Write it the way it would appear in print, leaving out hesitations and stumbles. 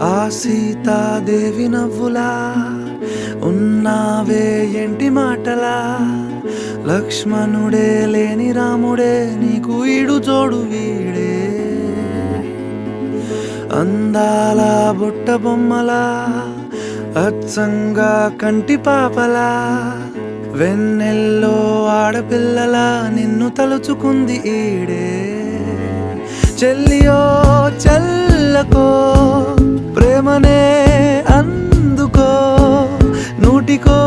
ఆ సీతాదేవి నవ్వులా ఉన్నావే ఎంటి మాటలా, లక్ష్మణుడే లేని రాముడే నీకు ఈడు జోడు వీడే. అందాల బుట్ట బొమ్మలా అచ్చంగా కంటి పాపలా, వెన్నెల్లో ఆడపిల్లలా నిన్ను తలుచుకుంది ఈడే. చెల్లియో చల్లకో ప్రేమనే అందుకో, నూటికో